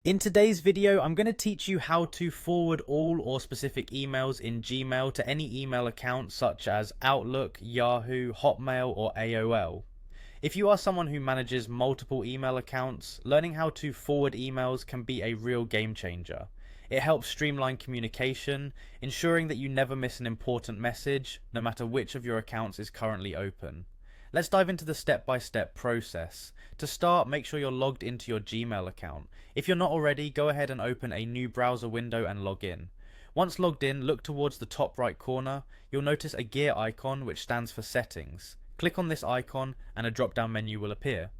In today's video, I'm going to teach you how to forward all or specific emails in Gmail to any email account such as Outlook, Yahoo, Hotmail, or AOL. If you are someone who manages multiple email accounts, learning how to forward emails can be a real game changer. It helps streamline communication, ensuring that you never miss an important message, no matter which of your accounts is currently open. Let's dive into the step-by-step process. To start, make sure you're logged into your Gmail account. If you're not already, go ahead and open a new browser window and log in. Once logged in, look towards the top right corner. You'll notice a gear icon which stands for settings. Click on this icon and a drop-down menu will appear.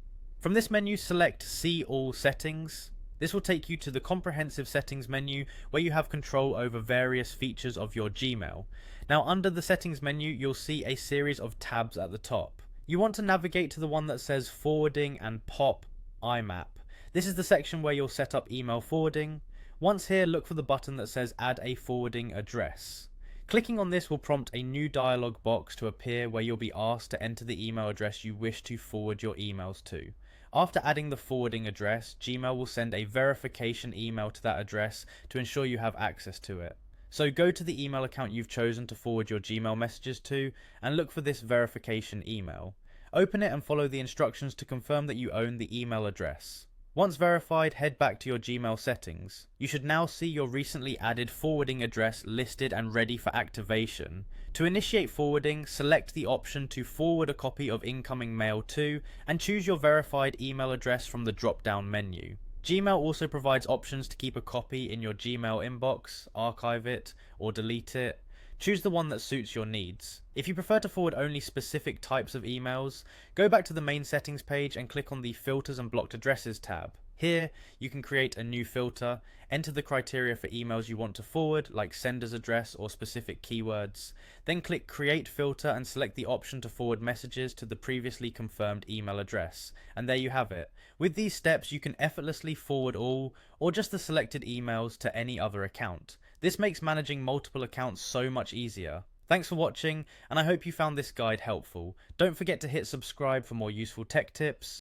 From this menu, select See All Settings. This will take you to the comprehensive settings menu where you have control over various features of your Gmail. Now under the settings menu, you'll see a series of tabs at the top. You want to navigate to the one that says Forwarding and POP IMAP. This is the section where you'll set up email forwarding. Once here, look for the button that says Add a forwarding address. Clicking on this will prompt a new dialog box to appear where you'll be asked to enter the email address you wish to forward your emails to. After adding the forwarding address, Gmail will send a verification email to that address to ensure you have access to it. So go to the email account you've chosen to forward your Gmail messages to and look for this verification email. Open it and follow the instructions to confirm that you own the email address. Once verified, head back to your Gmail settings. You should now see your recently added forwarding address listed and ready for activation. To initiate forwarding, select the option to forward a copy of incoming mail to and choose your verified email address from the drop-down menu. Gmail also provides options to keep a copy in your Gmail inbox, archive it, or delete it. Choose the one that suits your needs. If you prefer to forward only specific types of emails, go back to the main settings page and click on the Filters and Blocked Addresses tab. Here, you can create a new filter, enter the criteria for emails you want to forward, like sender's address or specific keywords, then click Create Filter and select the option to forward messages to the previously confirmed email address. And there you have it. With these steps, you can effortlessly forward all, or just the selected emails to any other account. This makes managing multiple accounts so much easier. Thanks for watching, and I hope you found this guide helpful. Don't forget to hit subscribe for more useful tech tips.